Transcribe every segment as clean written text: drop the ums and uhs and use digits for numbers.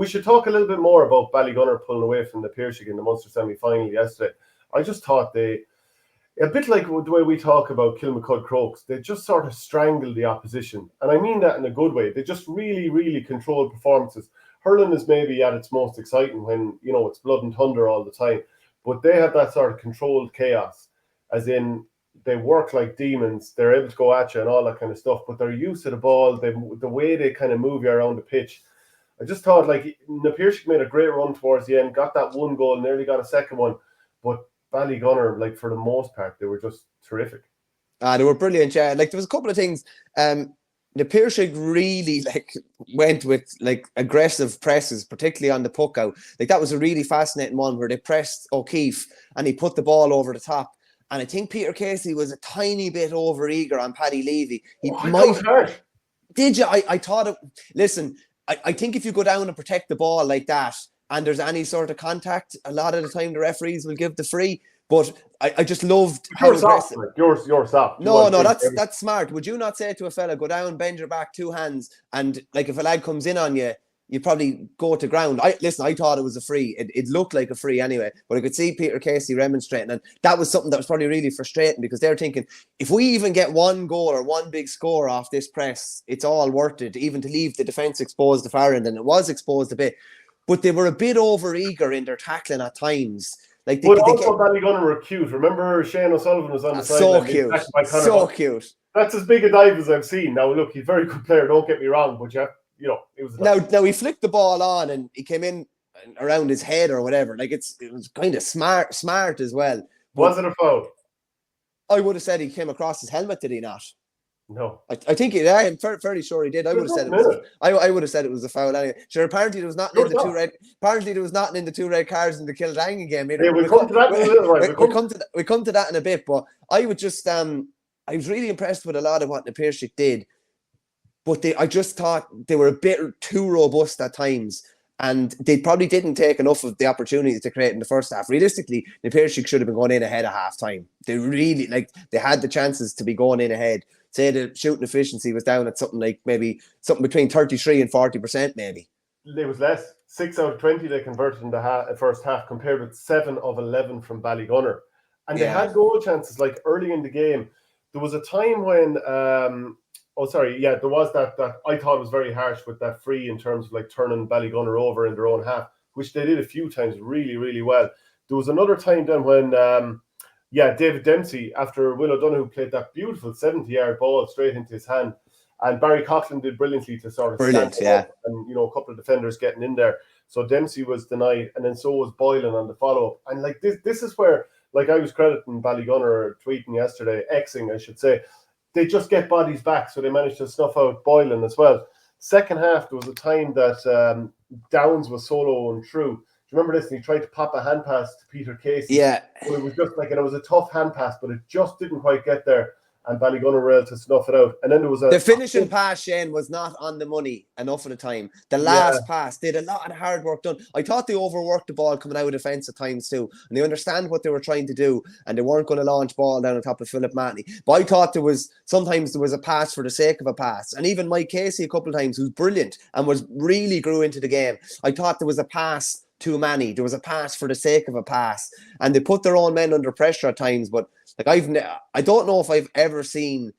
We should talk a little bit more about Ballygunner pulling away from the Piarsaigh in the Munster semi-final yesterday. I just thought a bit like the way we talk about 𝘱𝘓𝘓𝘰𝘮, they just sort of strangled the opposition. And I mean that in a good way. They just really, really controlled performances. Hurling is maybe at its most exciting when, it's blood and thunder all the time. But they have that sort of controlled chaos, as in they work like demons. They're able to go at you and all that kind of stuff. But they're used to the ball, the way they kind of move you around the pitch. I just thought, na Piarsaigh made a great run towards the end, got that one goal, nearly got a second one. But Ballygunner, for the most part, they were just terrific. They were brilliant, yeah. There was a couple of things. The Piarsaigh really went with aggressive presses, particularly on the puck out. That was a really fascinating one where they pressed O'Keefe and he put the ball over the top. And I think Peter Casey was a tiny bit over eager on Paddy Levy. Did you? I thought it. Listen, I think if you go down and protect the ball like that, and there's any sort of contact, a lot of the time the referees will give the free. But I just loved how aggressive. You're soft. No, that's smart. Would you not say to a fella, go down, bend your back, two hands, and if a lad comes in on you, you probably go to ground. I thought it was a free. It looked like a free anyway, but I could see Peter Casey remonstrating, and that was something that was probably really frustrating because they're thinking, if we even get one goal or one big score off this press, it's all worth it, even to leave the defence exposed to far end, and it was exposed a bit. But they were a bit over eager in their tackling at times. Ballygunner were cute. Remember Shane O'Sullivan was on the side. So cute. That's as big a dive as I've seen. Now look, he's a very good player. Don't get me wrong, but it was. Now he flicked the ball on and he came in around his head or whatever. It was kind of smart as well. Was it a foul? I would have said he came across his helmet. Did he not? No, I think he. I'm fairly sure he did. I would have said it was. I would have said it was a foul anyway. Sure. Apparently there was not in the two red. Apparently there was not in the two red cards in the Kildare game. Yeah, we'll come to that in a little while. We come to that in a bit. But I would just I was really impressed with a lot of what the Piarsaigh did, but I just thought they were a bit too robust at times. And they probably didn't take enough of the opportunities to create in the first half. Realistically, the Piarsaigh should have been going in ahead at half time. They really they had the chances to be going in ahead. Say the shooting efficiency was down at something between 33 and 40%, maybe. It was less. 6 out of 20 they converted in the first half, compared with 7 of 11 from Ballygunner. And they had goal chances early in the game. There was a time when there was that I thought was very harsh with that free in terms of turning Ballygunner over in their own half, which they did a few times really, really well. There was another time then when David Dempsey, after Will O'Donoghue played that beautiful 70-yard ball straight into his hand, and Barry Coughlin did brilliantly to sort of stand up, and a couple of defenders getting in there. So Dempsey was denied, and then so was Boylan on the follow-up. And this is where I was crediting Ballygunner tweeting yesterday, Xing I should say, they just get bodies back, so they managed to snuff out Boylan as well. Second half, there was a time that Downs was solo and through. Do you remember this? And he tried to pop a hand pass to Peter Casey. Yeah. But it was just it was a tough hand pass, but it just didn't quite get there. And Ballygunner were able to snuff it out. And then there was the finishing pass, Shane, was not on the money enough of the time. The last pass did a lot of hard work done. I thought they overworked the ball coming out of defence at times too. And they understand what they were trying to do. And they weren't going to launch ball down on top of Philip Matney. But I thought sometimes there was a pass for the sake of a pass. And even Mike Casey a couple of times, who's brilliant and really grew into the game. I thought there was a pass too many. There was a pass for the sake of a pass. And they put their own men under pressure at times. But I don't know if I've ever seen.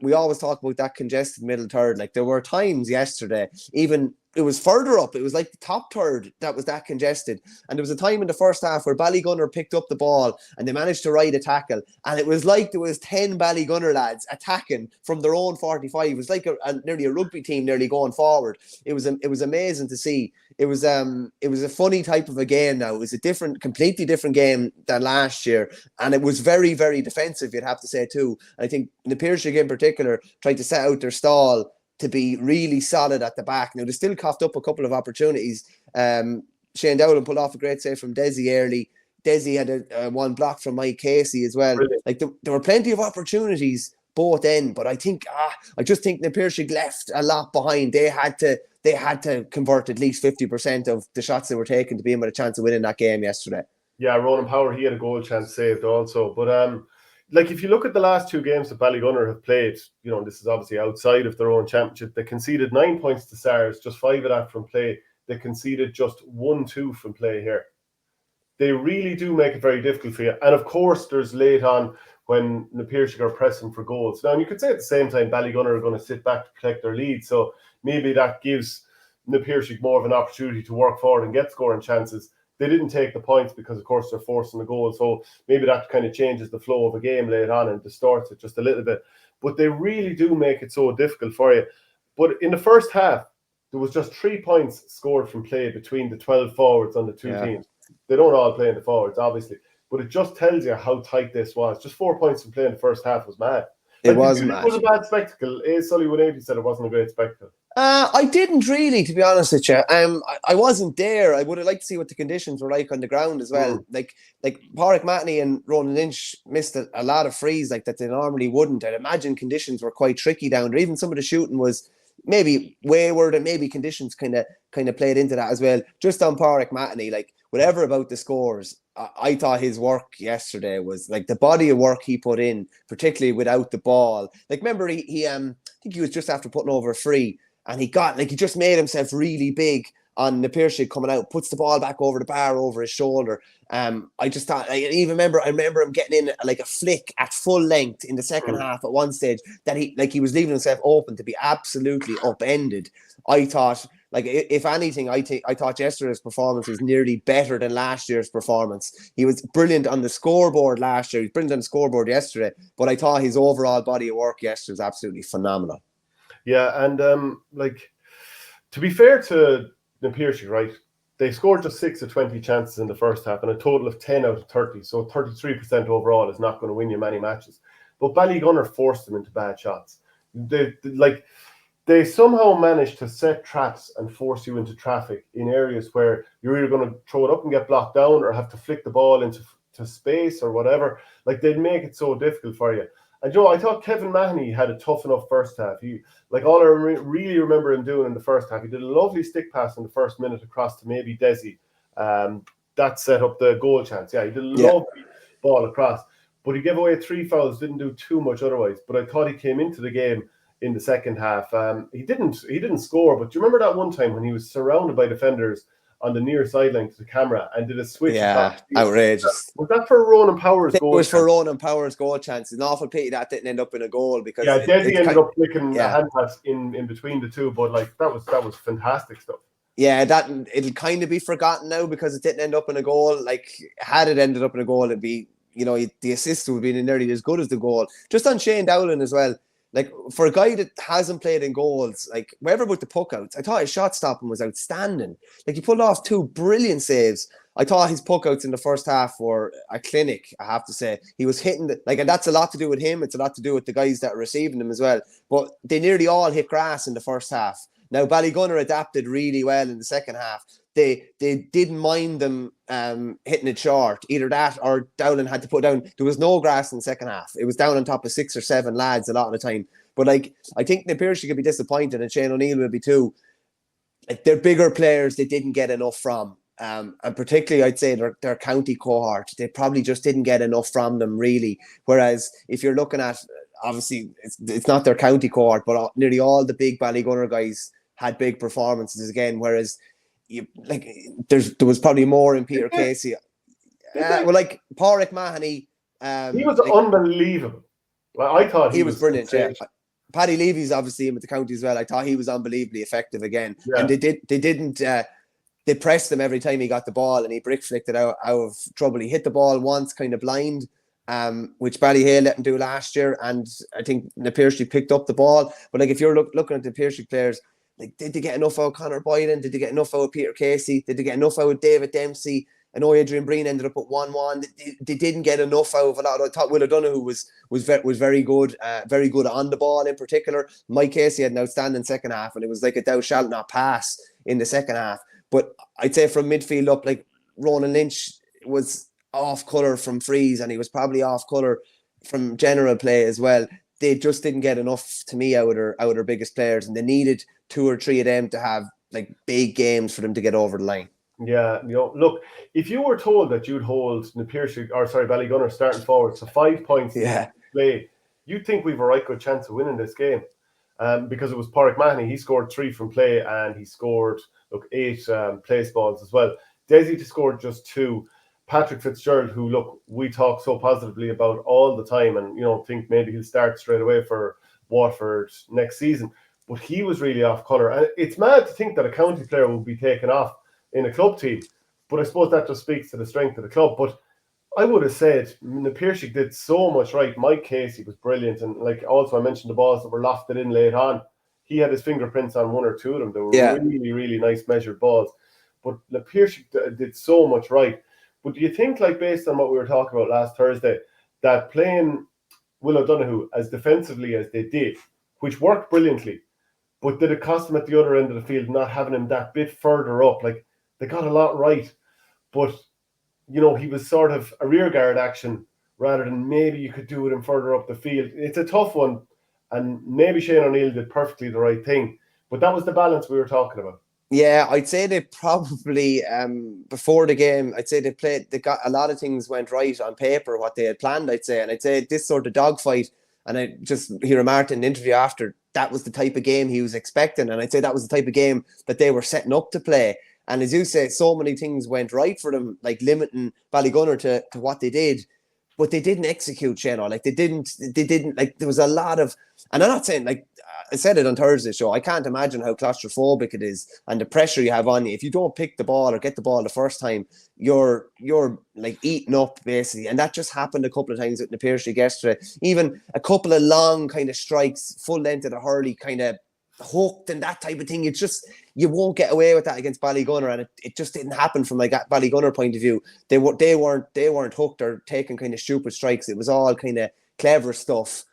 We always talk about that congested middle third. There were times yesterday, even it was further up. It was the top third that was that congested. And there was a time in the first half where Ballygunner picked up the ball and they managed to ride a tackle. And it was there was 10 Ballygunner lads attacking from their own 45. It was nearly a rugby team nearly going forward. It was amazing to see. It was a funny type of a game now. It was a completely different game than last year. And it was very, very defensive, you'd have to say too. And I think the Piarsaigh in particular tried to set out their stall to be really solid at the back. Now, they still coughed up a couple of opportunities. Shane Dowling pulled off a great save from Dsy early. Dsy had a one block from Mike Casey as well. There were plenty of opportunities both end, but I just think the Piarsaigh left a lot behind. They had to convert at least 50% of the shots they were taking to be in with a chance of winning that game yesterday. Yeah, Ronan Power, he had a goal chance saved also. But if you look at the last two games that Ballygunner have played, this is obviously outside of their own championship. They conceded 9 points to SARS, just 5 of that from play. they conceded just 1-2 from play here. They really do make it very difficult for you. And of course, there's late on when na Piarsaigh are pressing for goals. Now, and you could say at the same time, Ballygunner are going to sit back to protect their lead. So maybe that gives na Piarsaigh more of an opportunity to work forward and get scoring chances. They didn't take the points because, of course, they're forcing the goal. So maybe that kind of changes the flow of a game late on and distorts it just a little bit. But they really do make it so difficult for you. But in the first half, there was just 3 points scored from play between the 12 forwards on the two teams. They don't all play in the forwards, obviously. But it just tells you how tight this was. Just 4 points from play in the first half was mad. It was mad. It was a bad spectacle. 𝘱𝘳𝘰𝘮 said it wasn't a great spectacle. I didn't really, to be honest with you. I wasn't there. I would have liked to see what the conditions were like on the ground as well. Like 𝘱𝘳𝘁 McEnany and Ronan Lynch missed a lot of frees like that they normally wouldn't. I'd imagine conditions were quite tricky down there. Even some of the shooting was maybe wayward, and maybe conditions kind of played into that as well. Just on 𝘱𝘁 McEnany, like whatever about the scores, I thought his work yesterday was like the body of work he put in, particularly without the ball. Like remember he I think he was just after putting over a free. And he just made himself really big on na Piarsaigh coming out, puts the ball back over the bar over his shoulder. I just thought, I remember him getting in like a flick at full length in the second half at one stage that he was leaving himself open to be absolutely upended. I thought, like, if anything, I thought yesterday's performance was nearly better than last year's performance. He was brilliant on the scoreboard last year. He was brilliant on the scoreboard yesterday. But I thought his overall body of work yesterday was absolutely phenomenal. Yeah, and to be fair to na Piarsaigh, right, they scored just 6 of 20 chances in the first half and a total of 10 out of 30. So 33% overall is not going to win you many matches. But Ballygunner forced them into bad shots. They somehow managed to set traps and force you into traffic in areas where you're either going to throw it up and get blocked down or have to flick the ball into space or whatever. Like, they'd make it so difficult for you. And I thought Kevin Mahoney had a tough enough first half. All I really remember him doing in the first half, he did a lovely stick pass in the first minute across to maybe Desi. That set up the goal chance. Yeah, he did a lovely ball across. But he gave away 3 fouls, didn't do too much otherwise. But I thought he came into the game in the second half. He didn't score, but do you remember that one time when he was surrounded by defenders on the near sideline to the camera and did a switch? Yeah, outrageous. Was that for Ronan Power's goal? It was for Ronan Power's goal chance. It's an awful pity that didn't end up in a goal because Desi ended up flicking a hand pass in between the two, but like that was fantastic stuff. Yeah, it'll kind of be forgotten now because it didn't end up in a goal. Like, had it ended up in a goal, it'd be, the assist would be nearly as good as the goal. Just on Shane Dowling as well. Like, for a guy that hasn't played in goals, like, whatever about the puck outs, I thought his shot stopping was outstanding. Like, he pulled off 2 brilliant saves. I thought his puck outs in the first half were a clinic, I have to say. He was hitting, and that's a lot to do with him. It's a lot to do with the guys that are receiving them as well. But they nearly all hit grass in the first half. Now, Ballygunner adapted really well in the second half. They didn't mind them hitting it short. Either that or Dowling had to put down. There was no grass in the second half. It was down on top of 6 or 7 lads a lot of the time. But like, I think na Piarsaigh could be disappointed, and Shane O'Neill will be too. Like, they're bigger players they didn't get enough from. And particularly, I'd say their county cohort, they probably just didn't get enough from them, really. Whereas if you're looking at, obviously, it's not their county cohort, but nearly all the big Ballygunner guys had big performances again. Whereas there was probably more in Peter Casey. Like 𝘱𝘁 McEnany, he was unbelievable. Well, I thought he was brilliant. Yeah. Paddy Levy's obviously in with the county as well. I thought he was unbelievably effective again. Yeah. And they pressed him every time he got the ball, and he brick flicked it out of trouble. He hit the ball once kind of blind, which Ballyhale let him do last year, and I think na Piarsaigh picked up the ball. But like, if you're looking at the Piarsaigh players, like, did they get enough out of Conor Boylan? Did they get enough out of Peter Casey? Did they get enough out of David Dempsey? I know Adrian Breen ended up at 1-1. They didn't get enough out of a lot. I thought Will O'Donoghue was very good on the ball in particular. Mike Casey had an outstanding second half, and it was like a thou shalt not pass in the second half. But I'd say from midfield up, like, Ronan Lynch was off colour from frees, and he was probably off colour from general play as well. They just didn't get enough, to me, out of their biggest players, and they needed 2 or 3 of them to have like big games for them to get over the line. Yeah, look, if you were told that you'd hold Ballygunner starting forward, so 5 points play, you'd think we've a right good chance of winning this game. Because it was 𝘱𝘁 McEnany, he scored 3 from play, and he scored look, 8 place balls as well. Dsy scored just 2. Patrick Fitzgerald, who, look, we talk so positively about all the time, and think maybe he'll start straight away for Waterford next season, but he was really off colour. And it's mad to think that a county player will be taken off in a club team, but I suppose that just speaks to the strength of the club. But I would have said Piarsaigh did so much right. Mike Casey was brilliant, and also I mentioned the balls that were lofted in late on. He had his fingerprints on 1 or 2 of them. They were really, really nice measured balls. But Piarsaigh did so much right. But do you think, based on what we were talking about last Thursday, that playing Will O'Donoghue as defensively as they did, which worked brilliantly, but did it cost them at the other end of the field not having him that bit further up? They got a lot right, but he was sort of a rearguard action rather than maybe you could do with him further up the field. It's a tough one, and maybe Shane O'Neill did perfectly the right thing, but that was the balance we were talking about. Yeah, I'd say they probably, before the game, I'd say they got a lot of things went right on paper, what they had planned, I'd say. And I'd say this sort of dogfight, and he remarked in an interview after, that was the type of game he was expecting. And I'd say that was the type of game that they were setting up to play. And as you say, so many things went right for them, limiting Ballygunner to what they did. But they didn't execute, Shane. They didn't, there was a lot of, and I'm not saying, I said it on Thursday's show, I can't imagine how claustrophobic it is and the pressure you have on you. If you don't pick the ball or get the ball the first time, you're eaten up, basically. And that just happened a couple of times with the Piarsaigh yesterday. Even a couple of long kind of strikes, full length of the hurley, kind of hooked and that type of thing. It's just, you won't get away with that against Ballygunner, and it just didn't happen from Ballygunner point of view. They weren't hooked or taking kind of stupid strikes. It was all kind of clever stuff.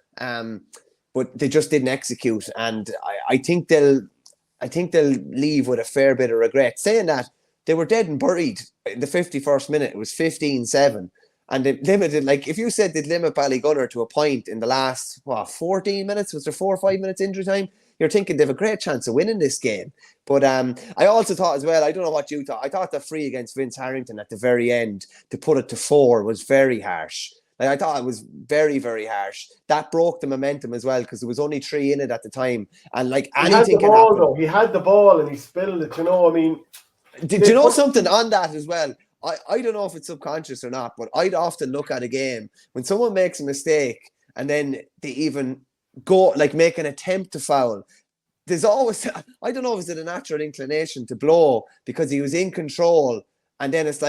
But they just didn't execute, and I think they'll leave with a fair bit of regret. Saying that, they were dead and buried in the 51st minute. It was 15-7, and they limited. If you said they'd limit Ballygunner to a point in the last 14 minutes, was there 4 or 5 minutes injury time? You're thinking they have a great chance of winning this game. But I also thought as well, I don't know what you thought, I thought the free against Vince Harrington at the very end to put it to 4 was very harsh. I thought it was very, very harsh. That broke the momentum as well, because there was only 3 in it at the time. And anything can happen. Though. He had the ball and he spilled it, Did you know something on that as well? I don't know if it's subconscious or not, but I'd often look at a game when someone makes a mistake and then they even go, make an attempt to foul. There's always, I don't know if it's a natural inclination to blow because he was in control. And then it's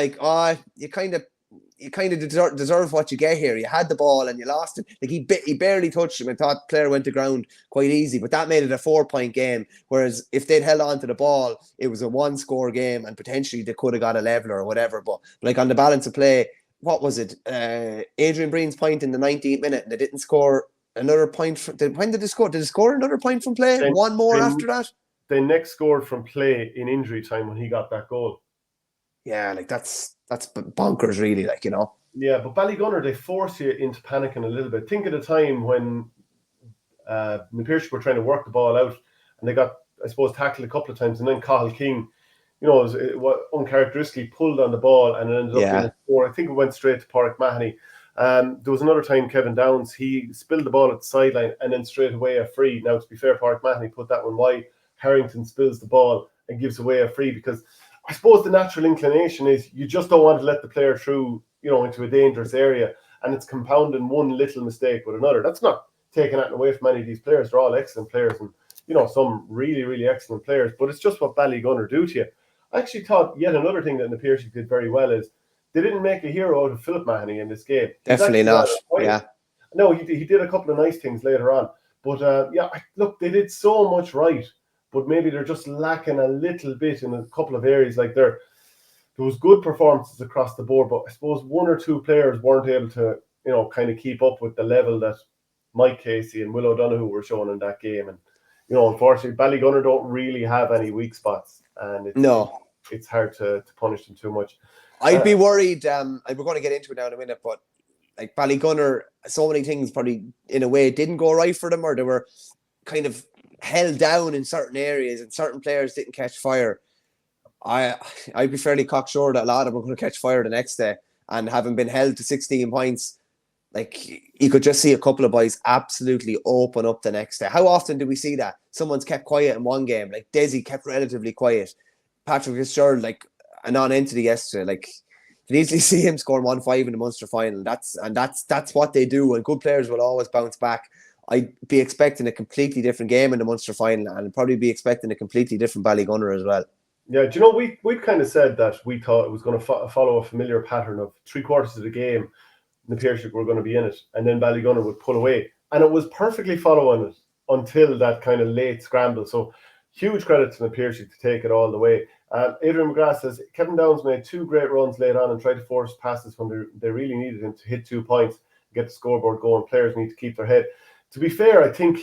you kind of deserve what you get here. You had the ball and you lost it. He barely touched him and thought the player went to ground quite easy, but that made it a 4-point game. Whereas if they'd held on to the ball, it was a 1-score game and potentially they could have got a leveler or whatever. But on the balance of play, what was it? Adrian Breen's point in the 19th minute, and they didn't score another point. When did they score? Did they score another point from play? One more after that? They next scored from play in injury time when he got that goal. Yeah, that's bonkers, really, Yeah, but Ballygunner, they force you into panicking a little bit. Think of the time when the Piarsaigh were trying to work the ball out, and they got, I suppose, tackled a couple of times, and then Cathal King, it was uncharacteristically pulled on the ball and it ended up in a score. I think it went straight to Pádraig Mahoney. There was another time Kevin Downs, he spilled the ball at the sideline and then straight away a free. Now, to be fair, Pádraig Mahoney put that one wide. Harrington spills the ball and gives away a free, because I suppose the natural inclination is you just don't want to let the player through, into a dangerous area, and it's compounding one little mistake with another. That's not taking that away from any of these players. They're all excellent players, and some really, really excellent players. But it's just what Ballygunner do to you. I actually thought yet another thing that the Piarsaigh did very well is they didn't make a hero out of Philip Mahoney in this game. Definitely not. Yeah. No, he did a couple of nice things later on, but look, they did so much right. But maybe they're just lacking a little bit in a couple of areas. There was good performances across the board, but I suppose 1 or 2 players weren't able to, kind of keep up with the level that Mike Casey and Will O'Donoghue were showing in that game. And, unfortunately, Ballygunner don't really have any weak spots, and it's hard to punish them too much. I'd be worried. We're going to get into it now in a minute, but Ballygunner, so many things probably in a way didn't go right for them, or they were kind of held down in certain areas and certain players didn't catch fire. I'd be fairly cocksure that a lot of them are going to catch fire the next day, and having been held to 16 points, you could just see a couple of boys absolutely open up the next day. How often do we see that? Someone's kept quiet in one game, Dsy kept relatively quiet. Patrick Fitzgerald, like a non-entity yesterday. Like, you can easily see him scoring 1-5 in the Munster final. That's what they do, and good players will always bounce back. I'd be expecting a completely different game in the Munster final, and I'd probably be expecting a completely different Ballygunner as well. Yeah, do you know, we kind of said that we thought it was going to follow a familiar pattern of 3/4 of the game, the Piarsaigh were going to be in it, and then Ballygunner would pull away. And it was perfectly following it until that kind of late scramble. So huge credit to the Piarsaigh to take it all the way. Adrian McGrath says, Kevin Downs made 2 great runs late on and tried to force passes when they really needed him to hit 2 points, get the scoreboard going. Players need to keep their head. To be fair, I think,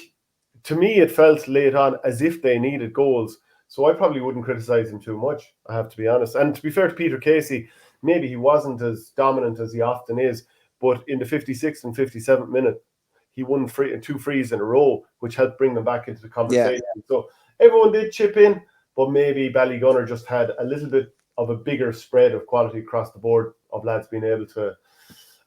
to me, it felt late on as if they needed goals. So I probably wouldn't criticise him too much, I have to be honest. And to be fair to Peter Casey, maybe he wasn't as dominant as he often is, but in the 56th and 57th minute, he won 2 frees in a row, which helped bring them back into the conversation. Yeah. So everyone did chip in, but maybe Ballygunner just had a little bit of a bigger spread of quality across the board of lads being able to,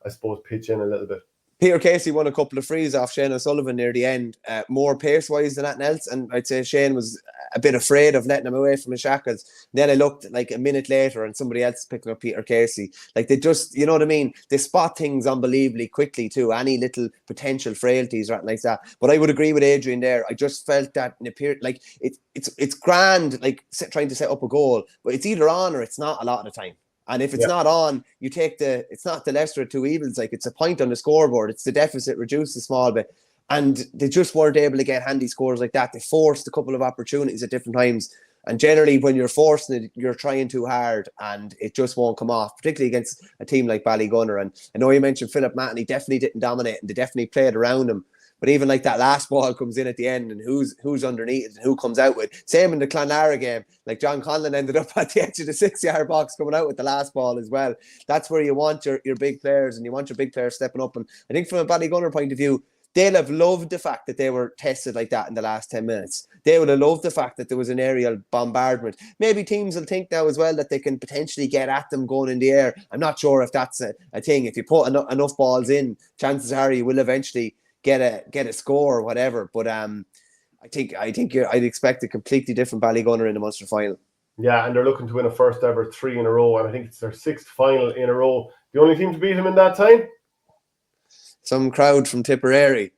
I suppose, pitch in a little bit. Peter Casey won a couple of frees off Shane O'Sullivan near the end, more pace-wise than anything else, and I'd say Shane was a bit afraid of letting him away from his shackles. Then I looked like a minute later and somebody else picking up Peter Casey. Like, they just, you know what I mean? They spot things unbelievably quickly too, any little potential frailties or anything like that. But I would agree with Adrian there. I just felt that in a period, like, it's grand, like, trying to set up a goal, but it's either on or it's not a lot of the time. And if it's not on, you take it's not the lesser of two evils. Like, it's a point on the scoreboard. It's the deficit reduced a small bit. And they just weren't able to get handy scores like that. They forced a couple of opportunities at different times. And generally, when you're forcing it, you're trying too hard and it just won't come off, particularly against a team like Ballygunner. And I know you mentioned Philip Matton. He definitely didn't dominate and they definitely played around him. But even like that last ball comes in at the end and who's underneath it and who comes out with. Same in the Clonlara game. Like, John Conlon ended up at the edge of the 6-yard box coming out with the last ball as well. That's where you want your big players, and you want your big players stepping up. And I think from a Ballygunner point of view, they'll have loved the fact that they were tested like that in the last 10 minutes. They would have loved the fact that there was an aerial bombardment. Maybe teams will think now as well that they can potentially get at them going in the air. I'm not sure if that's a thing. If you put enough balls in, chances are you will eventually get a score or whatever. But I think I'd expect a completely different Ballygunner in the Munster final. Yeah, and they're looking to win a first ever 3 in a row, and I think it's their 6th final in a row. The only team to beat him in that time? Some crowd from Tipperary.